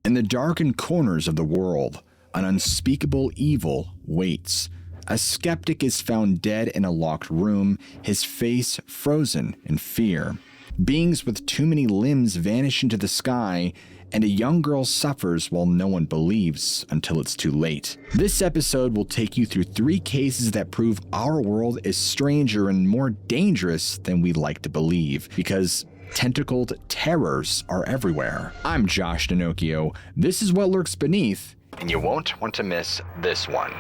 In the darkened corners of the world, an unspeakable evil waits. A skeptic is found dead in a locked room, his face frozen in fear. Beings with too many limbs vanish into the sky, and a young girl suffers while no one believes until it's too late. This episode will take you through 3 cases that prove our world is stranger and more dangerous than we'd like to believe, because tentacled terrors are everywhere. I'm Josh D'Annunzio. This is what lurks beneath, and you won't want to miss this one.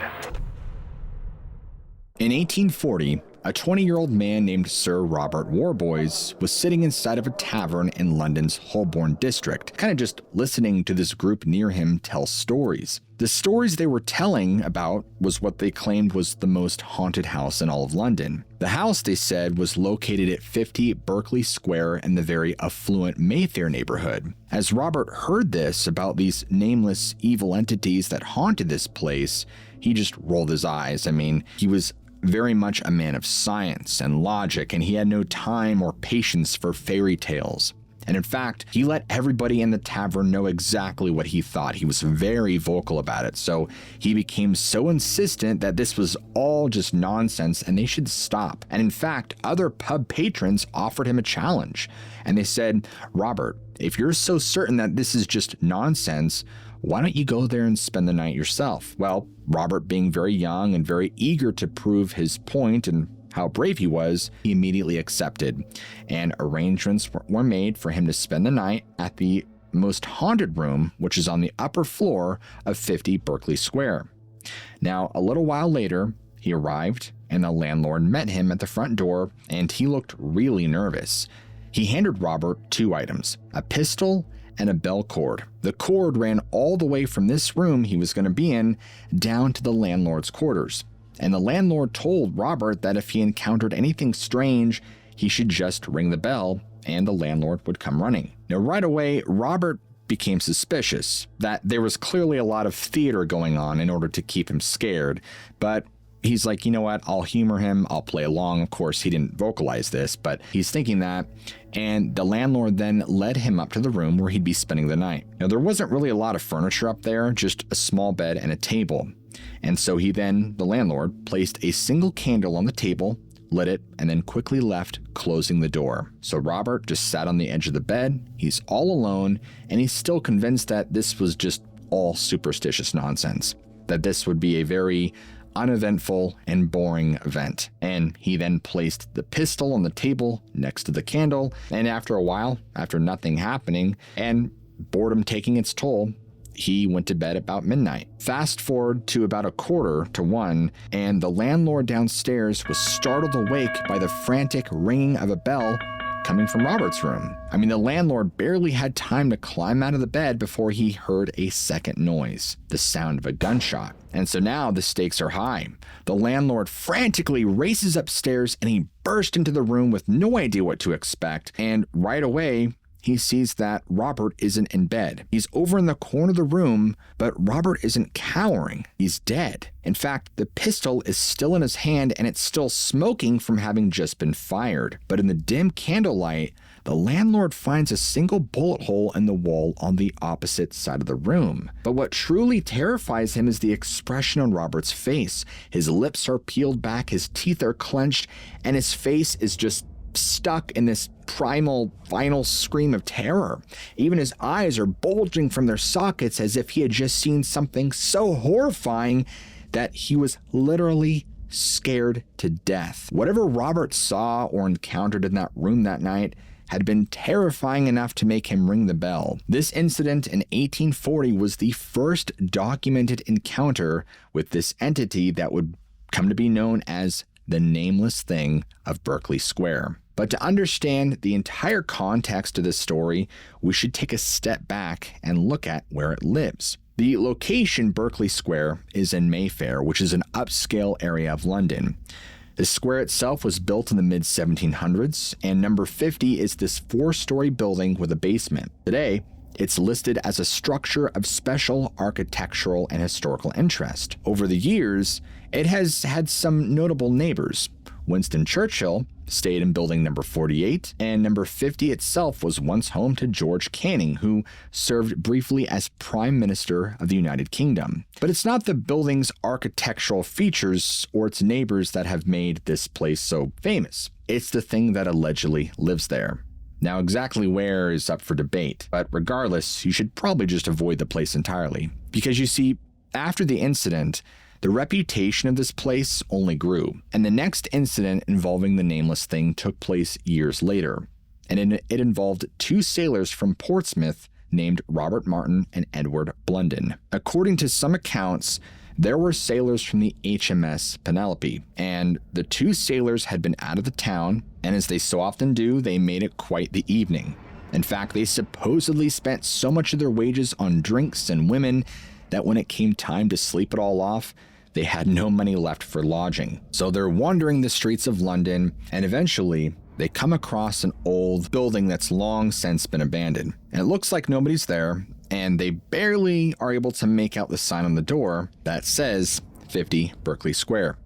In 1840, a 20-year-old man named Sir Robert Warboys was sitting inside of a tavern in London's Holborn district, kind of just listening to this group near him tell stories. The stories they were telling about was what they claimed was the most haunted house in all of London. The house, they said, was located at 50 Berkeley Square in the very affluent Mayfair neighborhood. As Robert heard this about these nameless evil entities that haunted this place, he just rolled his eyes. I mean, he was very much a man of science and logic, and he had no time or patience for fairy tales. And in fact, he let everybody in the tavern know exactly what he thought. He was very vocal about it, so he became so insistent that this was all just nonsense and they should stop. And in fact, other pub patrons offered him a challenge, and they said, "Robert, if you're so certain that this is just nonsense, why don't you go there and spend the night yourself?" Well, Robert, being very young and very eager to prove his point and how brave he was, he immediately accepted, and arrangements were made for him to spend the night at the most haunted room, which is on the upper floor of 50 Berkeley Square. Now, a little while later, he arrived, and the landlord met him at the front door, and he looked really nervous. He handed Robert 2 items, a pistol and a bell cord. The cord ran all the way from this room he was going to be in down to the landlord's quarters. And the landlord told Robert that if he encountered anything strange, he should just ring the bell and the landlord would come running. Now, right away, Robert became suspicious that there was clearly a lot of theater going on in order to keep him scared, but he's like, you know what, I'll humor him, I'll play along. Of course, he didn't vocalize this, but he's thinking that. And the landlord then led him up to the room where he'd be spending the night. Now, there wasn't really a lot of furniture up there, just a small bed and a table. And so the landlord, placed a single candle on the table, lit it, and then quickly left, closing the door. So Robert just sat on the edge of the bed. He's all alone, and he's still convinced that this was just all superstitious nonsense, that this would be a very uneventful and boring event. And he then placed the pistol on the table next to the candle, and after a while, after nothing happening and boredom taking its toll, he went to bed about midnight. Fast forward to about 1:45, and the landlord downstairs was startled awake by the frantic ringing of a bell coming from Robert's room. I mean, the landlord barely had time to climb out of the bed before he heard a second noise, the sound of a gunshot. And so now the stakes are high. The landlord frantically races upstairs and he burst into the room with no idea what to expect. And right away, he sees that Robert isn't in bed. He's over in the corner of the room, but Robert isn't cowering. He's dead. In fact, the pistol is still in his hand and it's still smoking from having just been fired. But in the dim candlelight, the landlord finds a single bullet hole in the wall on the opposite side of the room. But what truly terrifies him is the expression on Robert's face. His lips are peeled back, his teeth are clenched, and his face is just stuck in this primal, final scream of terror. Even his eyes are bulging from their sockets as if he had just seen something so horrifying that he was literally scared to death. Whatever Robert saw or encountered in that room that night had been terrifying enough to make him ring the bell. This incident in 1840 was the first documented encounter with this entity that would come to be known as the Nameless Thing of Berkeley Square. But to understand the entire context of this story, we should take a step back and look at where it lives. The location, Berkeley Square, is in Mayfair, which is an upscale area of London. The square itself was built in the mid-1700s, and number 50 is this 4-story building with a basement. Today, it's listed as a structure of special architectural and historical interest. Over the years, it has had some notable neighbors. Winston Churchill stayed in building number 48, and number 50 itself was once home to George Canning, who served briefly as Prime Minister of the United Kingdom. But it's not the building's architectural features or its neighbors that have made this place so famous. It's the thing that allegedly lives there. Now, exactly where is up for debate, but regardless, you should probably just avoid the place entirely. Because you see, after the incident, the reputation of this place only grew, and the next incident involving the nameless thing took place years later, and it involved two sailors from Portsmouth named Robert Martin and Edward Blunden. According to some accounts, there were sailors from the HMS Penelope, and the two sailors had been out of the town, and as they so often do, they made it quite the evening. In fact, they supposedly spent so much of their wages on drinks and women that when it came time to sleep it all off, they had no money left for lodging. So they're wandering the streets of London, and eventually they come across an old building that's long since been abandoned. And it looks like nobody's there, and they barely are able to make out the sign on the door that says 50 Berkeley Square.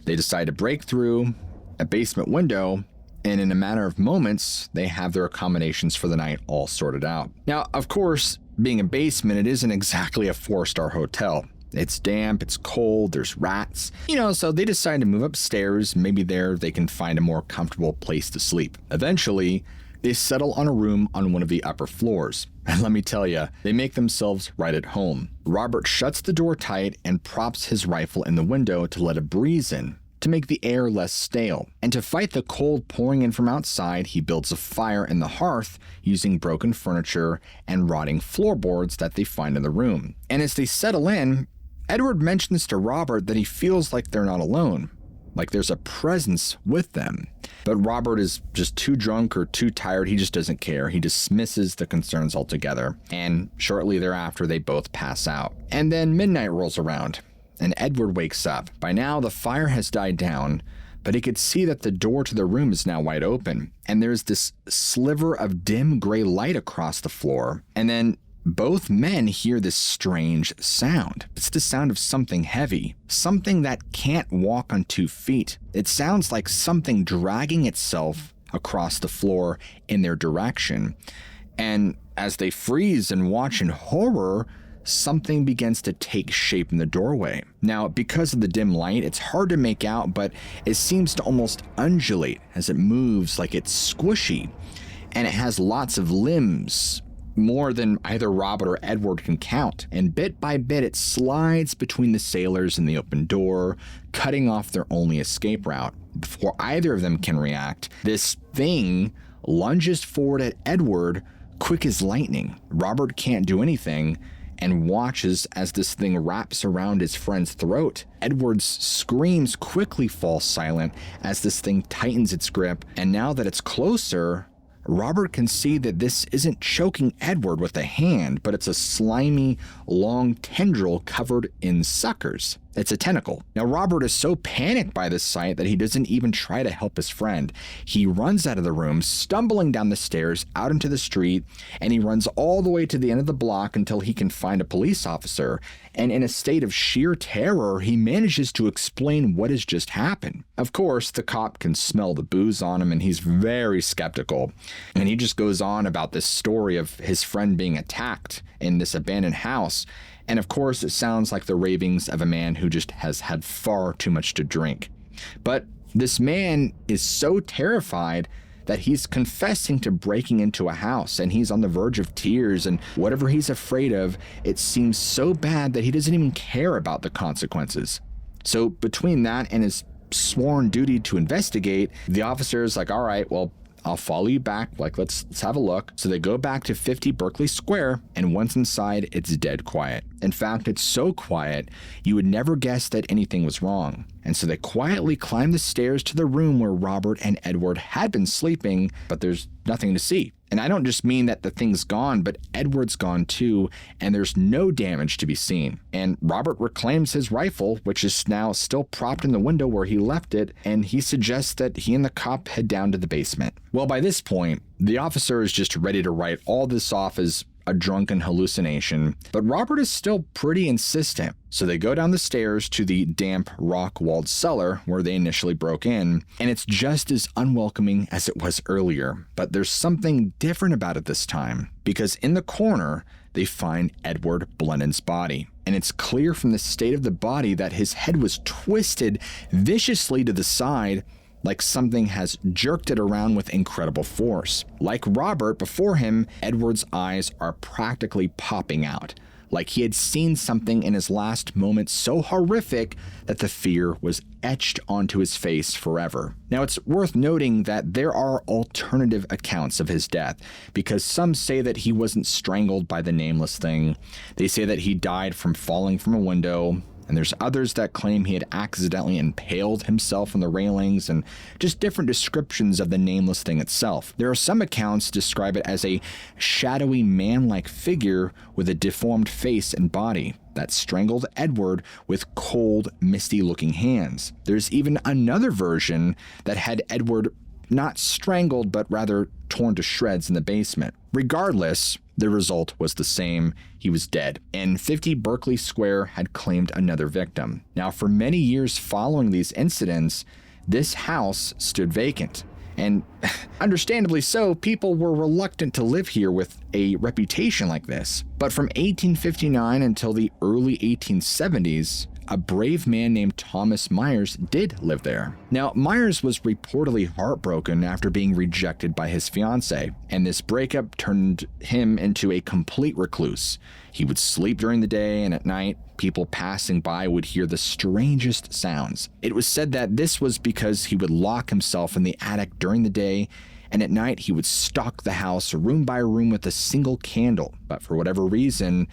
They decide to break through a basement window, and in a matter of moments, they have their accommodations for the night all sorted out. Now, of course, being a basement, it isn't exactly a 4-star hotel. It's damp, it's cold, there's rats. So they decide to move upstairs. Maybe there they can find a more comfortable place to sleep. Eventually, they settle on a room on one of the upper floors. And let me tell you, they make themselves right at home. Robert shuts the door tight and props his rifle in the window to let a breeze in, to make the air less stale. And to fight the cold pouring in from outside, he builds a fire in the hearth using broken furniture and rotting floorboards that they find in the room. And as they settle in, Edward mentions to Robert that he feels like they're not alone, like there's a presence with them. But Robert is just too drunk or too tired. He just doesn't care. He dismisses the concerns altogether. And shortly thereafter, they both pass out. And then midnight rolls around, and Edward wakes up. By now, the fire has died down, but he could see that the door to the room is now wide open. And there's this sliver of dim gray light across the floor. And then both men hear this strange sound. It's the sound of something heavy, something that can't walk on 2 feet. It sounds like something dragging itself across the floor in their direction. And as they freeze and watch in horror, something begins to take shape in the doorway. Now, because of the dim light, it's hard to make out, but it seems to almost undulate as it moves, like it's squishy. And it has lots of limbs, more than either Robert or Edward can count. And bit by bit, it slides between the sailors and the open door, cutting off their only escape route. Before either of them can react, this thing lunges forward at Edward, quick as lightning. Robert can't do anything and watches as this thing wraps around his friend's throat. Edward's screams quickly fall silent as this thing tightens its grip, and now that it's closer, Robert can see that this isn't choking Edward with a hand, but it's a slimy, long tendril covered in suckers. It's a tentacle. Now, Robert is so panicked by this sight that he doesn't even try to help his friend. He runs out of the room, stumbling down the stairs out into the street, and he runs all the way to the end of the block until he can find a police officer. And in a state of sheer terror, he manages to explain what has just happened. Of course, the cop can smell the booze on him, and he's very skeptical. And he just goes on about this story of his friend being attacked in this abandoned house. And of course, it sounds like the ravings of a man who just has had far too much to drink. But this man is so terrified that he's confessing to breaking into a house, and he's on the verge of tears, and whatever he's afraid of, it seems so bad that he doesn't even care about the consequences. So between that and his sworn duty to investigate, the officer is like, all right, well, I'll follow you back. Let's have a look. So they go back to 50 Berkeley Square, and once inside, it's dead quiet. In fact, it's so quiet, you would never guess that anything was wrong. And so they quietly climb the stairs to the room where Robert and Edward had been sleeping, but there's nothing to see. And I don't just mean that the thing's gone, but Edward's gone too, and there's no damage to be seen. And Robert reclaims his rifle, which is now still propped in the window where he left it, and he suggests that he and the cop head down to the basement. Well, by this point, the officer is just ready to write all this off as a drunken hallucination, but Robert is still pretty insistent. So they go down the stairs to the damp, rock-walled cellar where they initially broke in, and it's just as unwelcoming as it was earlier. But there's something different about it this time, because in the corner, they find Edward Blunden's body. And it's clear from the state of the body that his head was twisted viciously to the side, like something has jerked it around with incredible force. Like Robert before him, Edward's eyes are practically popping out, like he had seen something in his last moment so horrific that the fear was etched onto his face forever. Now, it's worth noting that there are alternative accounts of his death, because some say that he wasn't strangled by the nameless thing. They say that he died from falling from a window, and there's others that claim he had accidentally impaled himself on the railings, and just different descriptions of the nameless thing itself. There are some accounts describe it as a shadowy man-like figure with a deformed face and body that strangled Edward with cold, misty-looking hands. There's even another version that had Edward not strangled, but rather torn to shreds in the basement. Regardless, the result was the same. He was dead, and 50 Berkeley Square had claimed another victim. Now, for many years following these incidents, this house stood vacant. And understandably so, people were reluctant to live here with a reputation like this. But from 1859 until the early 1870s, a brave man named Thomas Myers did live there. Now, Myers was reportedly heartbroken after being rejected by his fiancée, and this breakup turned him into a complete recluse. He would sleep during the day, and at night, people passing by would hear the strangest sounds. It was said that this was because he would lock himself in the attic during the day, and at night he would stalk the house room by room with a single candle. But for whatever reason,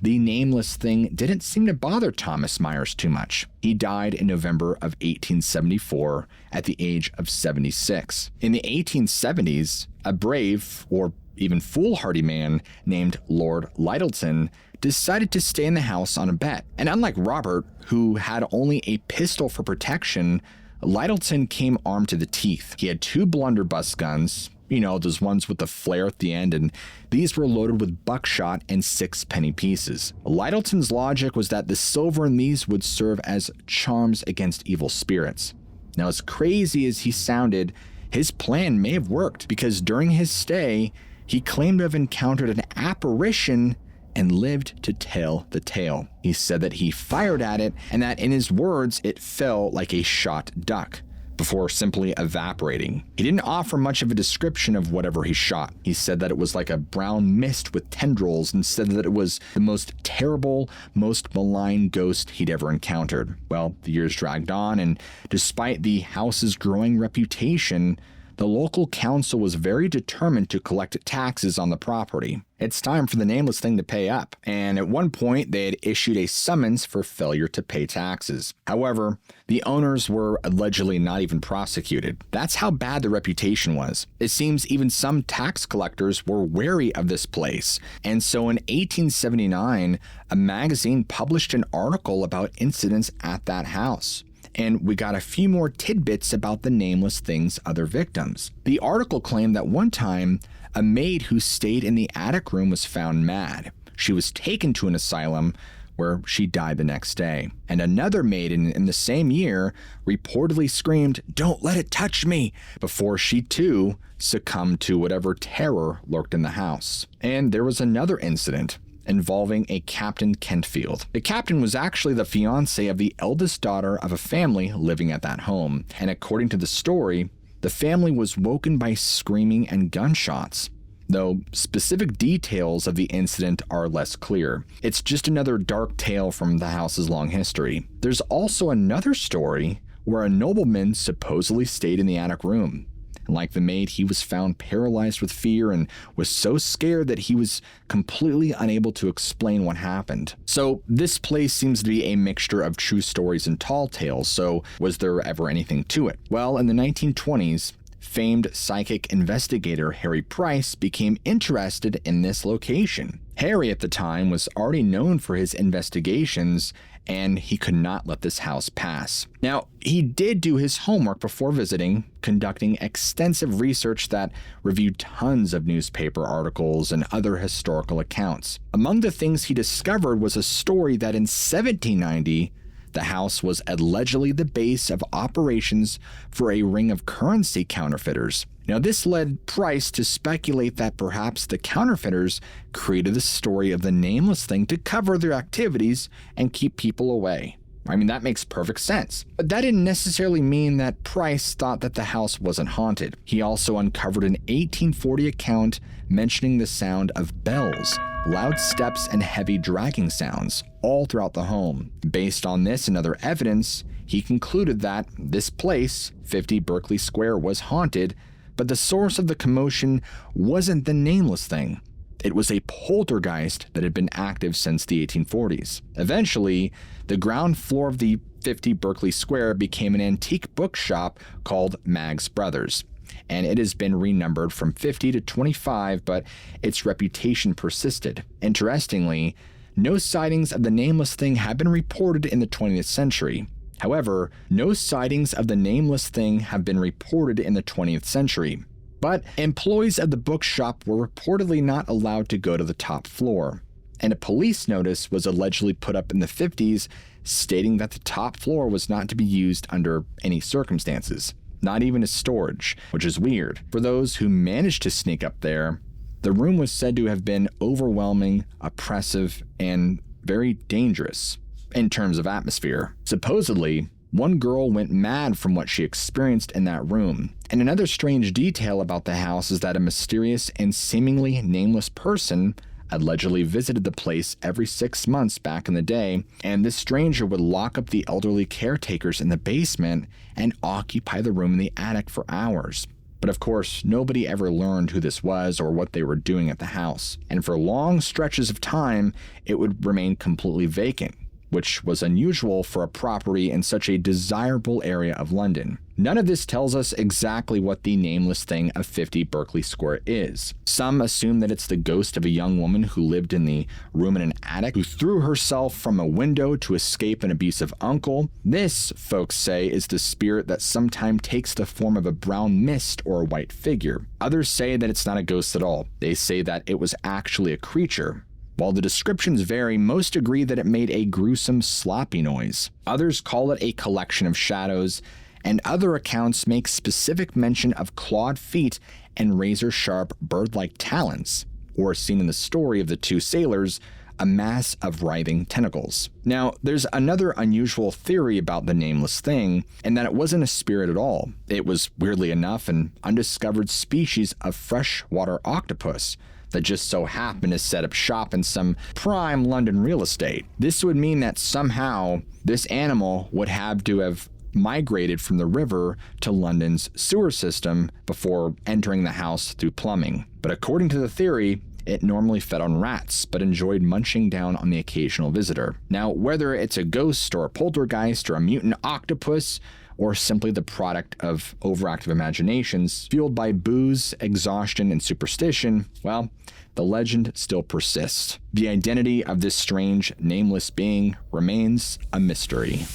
the nameless thing didn't seem to bother Thomas Myers too much. He died in November of 1874 at the age of 76. In the 1870s, a brave, or even foolhardy man named Lord Lyttelton decided to stay in the house on a bet. And unlike Robert, who had only a pistol for protection, Lyttelton came armed to the teeth. He had 2 blunderbuss guns, those ones with the flare at the end, and these were loaded with buckshot and 6-penny pieces. Lyttelton's logic was that the silver in these would serve as charms against evil spirits. Now, as crazy as he sounded, his plan may have worked, because during his stay, he claimed to have encountered an apparition and lived to tell the tale. He said that he fired at it, and that in his words, it fell like a shot duck, before simply evaporating. He didn't offer much of a description of whatever he shot. He said that it was like a brown mist with tendrils, and said that it was the most terrible, most malign ghost he'd ever encountered. Well, the years dragged on, and despite the house's growing reputation, the local council was very determined to collect taxes on the property. It's time for the nameless thing to pay up, and at one point they had issued a summons for failure to pay taxes. However, the owners were allegedly not even prosecuted. That's how bad the reputation was. It seems even some tax collectors were wary of this place, and so in 1879, a magazine published an article about incidents at that house. And we got a few more tidbits about the nameless thing's other victims. The article claimed that one time, a maid who stayed in the attic room was found mad. She was taken to an asylum where she died the next day. And another maid in the same year reportedly screamed, "Don't let it touch me," before she too succumbed to whatever terror lurked in the house. And there was another incident involving a Captain Kentfield. The captain was actually the fiancé of the eldest daughter of a family living at that home, and according to the story, the family was woken by screaming and gunshots, though specific details of the incident are less clear. It's just another dark tale from the house's long history. There's also another story where a nobleman supposedly stayed in the attic room. And like the maid, he was found paralyzed with fear and was so scared that he was completely unable to explain what happened. So this place seems to be a mixture of true stories and tall tales, so was there ever anything to it? Well, in the 1920s, famed psychic investigator Harry Price became interested in this location. Harry at the time was already known for his investigations, and he could not let this house pass. Now, he did do his homework before visiting, conducting extensive research that reviewed tons of newspaper articles and other historical accounts. Among the things he discovered was a story that in 1790, the house was allegedly the base of operations for a ring of currency counterfeiters. Now, this led Price to speculate that perhaps the counterfeiters created the story of the nameless thing to cover their activities and keep people away. I mean, that makes perfect sense. But that didn't necessarily mean that Price thought that the house wasn't haunted. He also uncovered an 1840 account mentioning the sound of bells, loud steps, and heavy dragging sounds all throughout the home. Based on this and other evidence, he concluded that this place, 50 Berkeley Square, was haunted, but the source of the commotion wasn't the nameless thing. It was a poltergeist that had been active since the 1840s. Eventually, the ground floor of the 50 Berkeley Square became an antique bookshop called Mag's Brothers, and it has been renumbered from 50 to 25, but its reputation persisted. Interestingly, no sightings of the nameless thing have been reported in the 20th century. However, no sightings of the nameless thing have been reported in the 20th century. But employees of the bookshop were reportedly not allowed to go to the top floor, and a police notice was allegedly put up in the 50s stating that the top floor was not to be used under any circumstances, not even as storage, which is weird. For those who managed to sneak up there, the room was said to have been overwhelming, oppressive, and very dangerous in terms of atmosphere. Supposedly, one girl went mad from what she experienced in that room. And another strange detail about the house is that a mysterious and seemingly nameless person allegedly visited the place every 6 months back in the day, and this stranger would lock up the elderly caretakers in the basement and occupy the room in the attic for hours. But of course, nobody ever learned who this was or what they were doing at the house. And for long stretches of time, it would remain completely vacant, which was unusual for a property in such a desirable area of London. None of this tells us exactly what the nameless thing of 50 Berkeley Square is. Some assume that it's the ghost of a young woman who lived in the room in an attic, who threw herself from a window to escape an abusive uncle. This, folks say, is the spirit that sometimes takes the form of a brown mist or a white figure. Others say that it's not a ghost at all. They say that it was actually a creature. While the descriptions vary, most agree that it made a gruesome, sloppy noise. Others call it a collection of shadows, and other accounts make specific mention of clawed feet and razor-sharp bird-like talons, or seen in the story of the two sailors, a mass of writhing tentacles. Now, there's another unusual theory about the nameless thing, and that it wasn't a spirit at all. It was, weirdly enough, an undiscovered species of freshwater octopus that just so happened to set up shop in some prime London real estate. This would mean that somehow this animal would have to have migrated from the river to London's sewer system before entering the house through plumbing. But according to the theory, it normally fed on rats, but enjoyed munching down on the occasional visitor. Now, whether it's a ghost or a poltergeist or a mutant octopus, or simply the product of overactive imaginations fueled by booze, exhaustion, and superstition, well, the legend still persists. The identity of this strange, nameless being remains a mystery.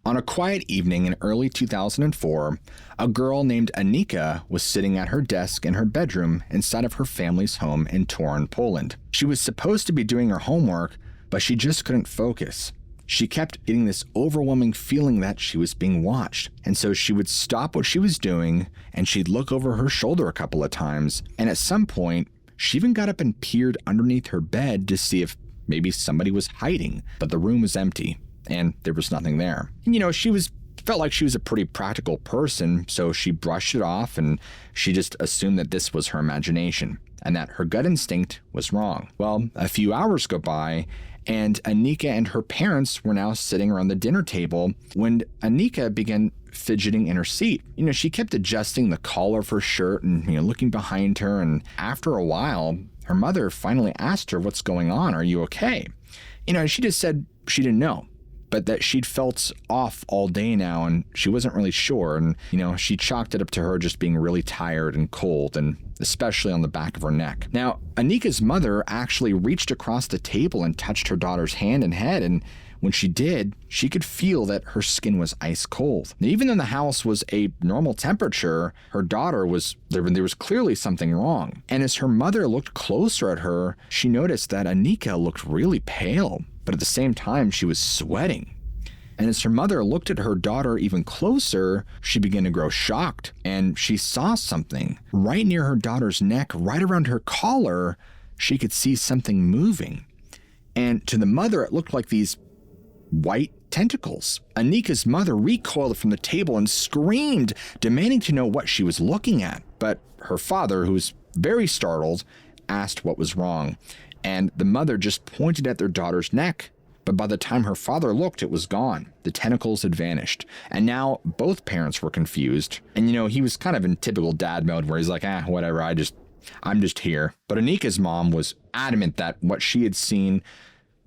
On a quiet evening in early 2004, a girl named Anika was sitting at her desk in her bedroom inside of her family's home in Torun, Poland. She was supposed to be doing her homework, but she just couldn't focus. She kept getting this overwhelming feeling that she was being watched, and so she would stop what she was doing and she'd look over her shoulder a couple of times, and at some point, she even got up and peered underneath her bed to see if maybe somebody was hiding, but the room was empty and there was nothing there. And, she felt like she was a pretty practical person, so she brushed it off and she just assumed that this was her imagination and that her gut instinct was wrong. Well, a few hours go by, and Anika and her parents were now sitting around the dinner table when Anika began fidgeting in her seat. She kept adjusting the collar of her shirt and, looking behind her. And after a while, her mother finally asked her, "What's going on? Are you okay?" She just said she didn't know. but that she'd felt off all day now and she wasn't really sure. And, she chalked it up to her just being really tired and cold, and especially on the back of her neck. Now, Anika's mother actually reached across the table and touched her daughter's hand and head, and when she did, she could feel that her skin was ice cold. Now, even though the house was a normal temperature, her daughter there was clearly something wrong. And as her mother looked closer at her, she noticed that Anika looked really pale, but at the same time, she was sweating. And as her mother looked at her daughter even closer, she began to grow shocked, and she saw something right near her daughter's neck, right around her collar. She could see something moving. And to the mother, it looked like these white tentacles. Anika's mother recoiled from the table and screamed, demanding to know what she was looking at. But her father, who was very startled, asked what was wrong. And the mother just pointed at their daughter's neck. But by the time her father looked, it was gone. The tentacles had vanished. And now both parents were confused. And he was kind of in typical dad mode where he's like, whatever, I'm just here. But Anika's mom was adamant that what she had seen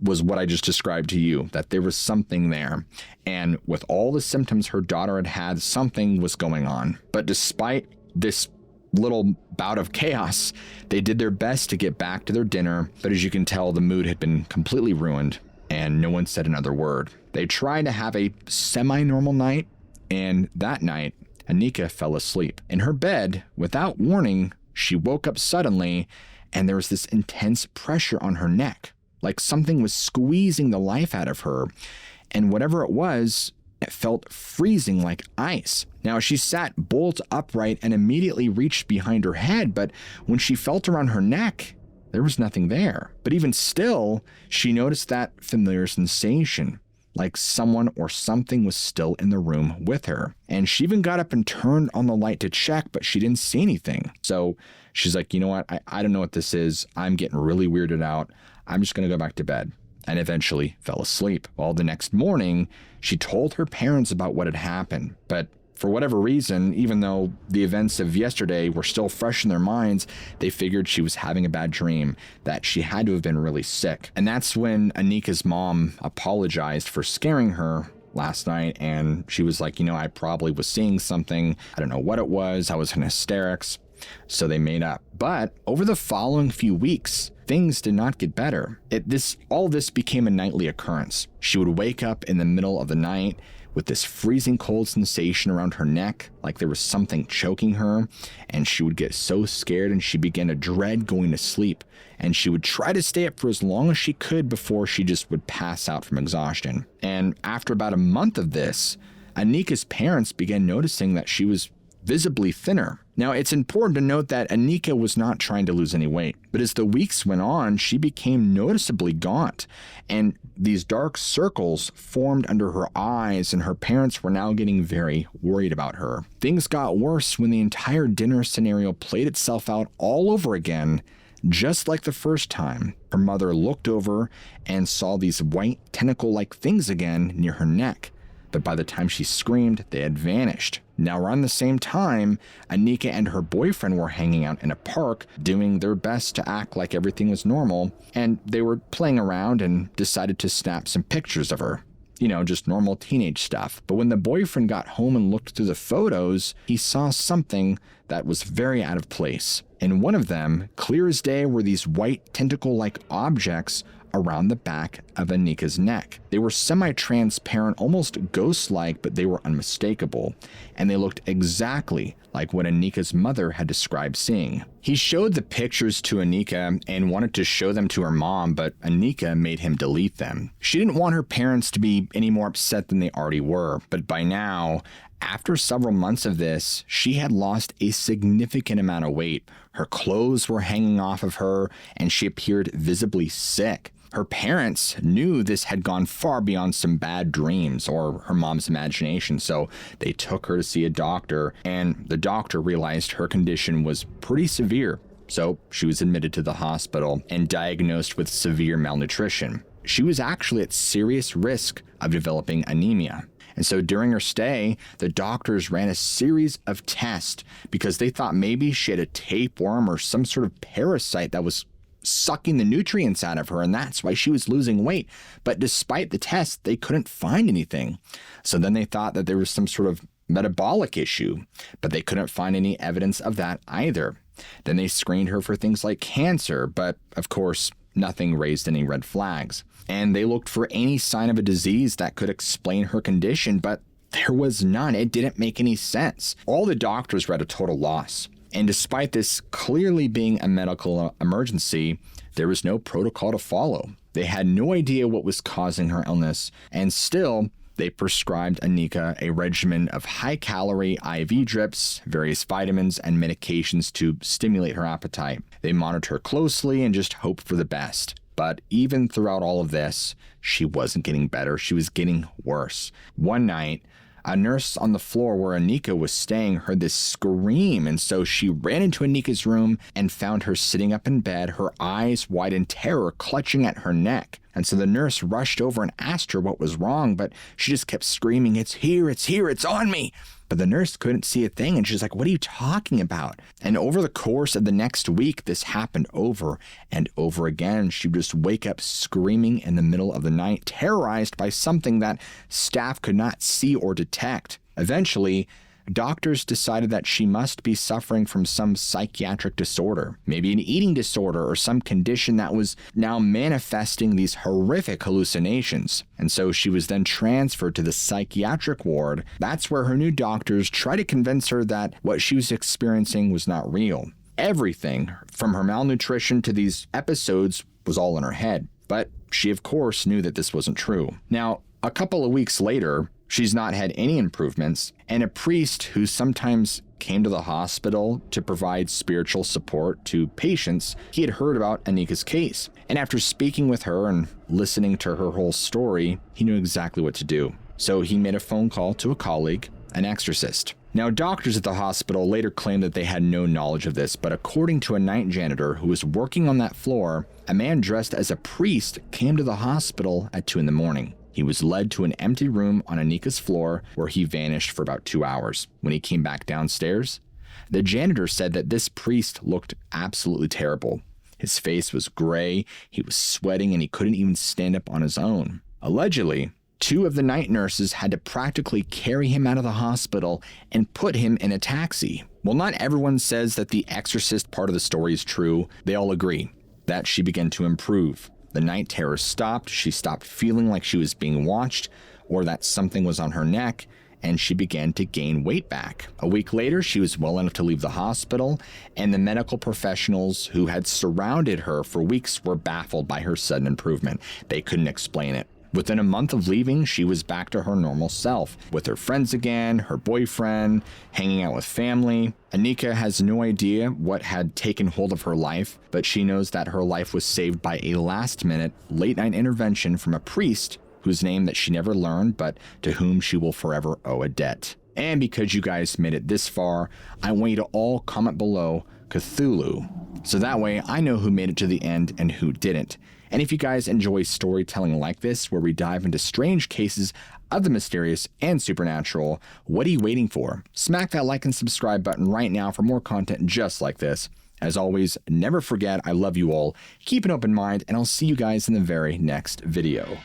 was what I just described to you, that there was something there. And with all the symptoms her daughter had, something was going on. But despite this little bout of chaos, they did their best to get back to their dinner. But as you can tell, the mood had been completely ruined, and no one said another word. They tried to have a semi-normal night, and that night, Anika fell asleep. In her bed, without warning, she woke up suddenly, and there was this intense pressure on her neck, like something was squeezing the life out of her. And whatever it was, it felt freezing like ice. Now, she sat bolt upright and immediately reached behind her head, but when she felt around her neck, there was nothing there. But even still, she noticed that familiar sensation, like someone or something was still in the room with her. And she even got up and turned on the light to check, but she didn't see anything. So she's like, you know what? I don't know what this is. I'm getting really weirded out. I'm just going to go back to bed. And eventually fell asleep. Well, the next morning, she told her parents about what had happened. But for whatever reason, even though the events of yesterday were still fresh in their minds, they figured she was having a bad dream, that she had to have been really sick. And that's when Anika's mom apologized for scaring her last night. And she was like, I probably was seeing something. I don't know what it was. I was in hysterics. So they made up. But over the following few weeks, things did not get better. All this became a nightly occurrence. She would wake up in the middle of the night with this freezing cold sensation around her neck, like there was something choking her, and she would get so scared and she began to dread going to sleep. And she would try to stay up for as long as she could before she just would pass out from exhaustion. And after about a month of this, Anika's parents began noticing that she was visibly thinner. Now, it's important to note that Anika was not trying to lose any weight, but as the weeks went on, she became noticeably gaunt, and these dark circles formed under her eyes, and her parents were now getting very worried about her. Things got worse when the entire dinner scenario played itself out all over again, just like the first time. Her mother looked over and saw these white tentacle-like things again near her neck. But by the time she screamed, they had vanished. Now, around the same time, Anika and her boyfriend were hanging out in a park, doing their best to act like everything was normal, and they were playing around and decided to snap some pictures of her. Just normal teenage stuff. But when the boyfriend got home and looked through the photos, he saw something that was very out of place. In one of them, clear as day, were these white tentacle-like objects around the back of Anika's neck. They were semi-transparent, almost ghost-like, but they were unmistakable, and they looked exactly like what Anika's mother had described seeing. He showed the pictures to Anika and wanted to show them to her mom, but Anika made him delete them. She didn't want her parents to be any more upset than they already were, but by now, after several months of this, she had lost a significant amount of weight. Her clothes were hanging off of her, and she appeared visibly sick. Her parents knew this had gone far beyond some bad dreams or her mom's imagination, so they took her to see a doctor, and the doctor realized her condition was pretty severe. So she was admitted to the hospital and diagnosed with severe malnutrition. She was actually at serious risk of developing anemia. And so during her stay, the doctors ran a series of tests because they thought maybe she had a tapeworm or some sort of parasite that was sucking the nutrients out of her, and that's why she was losing weight. But despite the test, they couldn't find anything. So then they thought that there was some sort of metabolic issue, but they couldn't find any evidence of that either. Then they screened her for things like cancer, but of course, nothing raised any red flags. And they looked for any sign of a disease that could explain her condition, but there was none. It didn't make any sense. All the doctors were at a total loss. And despite this clearly being a medical emergency, there was no protocol to follow. They had no idea what was causing her illness, and still, they prescribed Anika a regimen of high-calorie IV drips, various vitamins, and medications to stimulate her appetite. They monitored her closely and just hoped for the best. But even throughout all of this, she wasn't getting better. She was getting worse. One night, a nurse on the floor where Anika was staying heard this scream, and so she ran into Anika's room and found her sitting up in bed, her eyes wide in terror, clutching at her neck. And so the nurse rushed over and asked her what was wrong, but she just kept screaming, "It's here, it's here, it's on me." But the nurse couldn't see a thing, and she's like, "What are you talking about?" And over the course of the next week, this happened over and over again. She would just wake up screaming in the middle of the night, terrorized by something that staff could not see or detect. Eventually, doctors decided that she must be suffering from some psychiatric disorder, maybe an eating disorder or some condition that was now manifesting these horrific hallucinations. And so she was then transferred to the psychiatric ward. That's where her new doctors tried to convince her that what she was experiencing was not real. Everything from her malnutrition to these episodes was all in her head. But she, of course, knew that this wasn't true. Now, a couple of weeks later, she's not had any improvements, and a priest who sometimes came to the hospital to provide spiritual support to patients, he had heard about Anika's case. And after speaking with her and listening to her whole story, he knew exactly what to do. So he made a phone call to a colleague, an exorcist. Now, doctors at the hospital later claimed that they had no knowledge of this, but according to a night janitor who was working on that floor, a man dressed as a priest came to the hospital at 2 a.m. He was led to an empty room on Anika's floor where he vanished for about 2 hours. When he came back downstairs, the janitor said that this priest looked absolutely terrible. His face was gray, he was sweating, and he couldn't even stand up on his own. Allegedly, 2 of the night nurses had to practically carry him out of the hospital and put him in a taxi. While not everyone says that the exorcist part of the story is true, they all agree that she began to improve. The night terror stopped, she stopped feeling like she was being watched or that something was on her neck, and she began to gain weight back. A week later, she was well enough to leave the hospital, and the medical professionals who had surrounded her for weeks were baffled by her sudden improvement. They couldn't explain it. Within a month of leaving, she was back to her normal self, with her friends again, her boyfriend, hanging out with family. Anika has no idea what had taken hold of her life, but she knows that her life was saved by a last-minute, late-night intervention from a priest whose name that she never learned, but to whom she will forever owe a debt. And because you guys made it this far, I want you to all comment below Cthulhu, so that way I know who made it to the end and who didn't. And if you guys enjoy storytelling like this, where we dive into strange cases of the mysterious and supernatural, what are you waiting for? Smack that like and subscribe button right now for more content just like this. As always, never forget, I love you all, keep an open mind, and I'll see you guys in the very next video.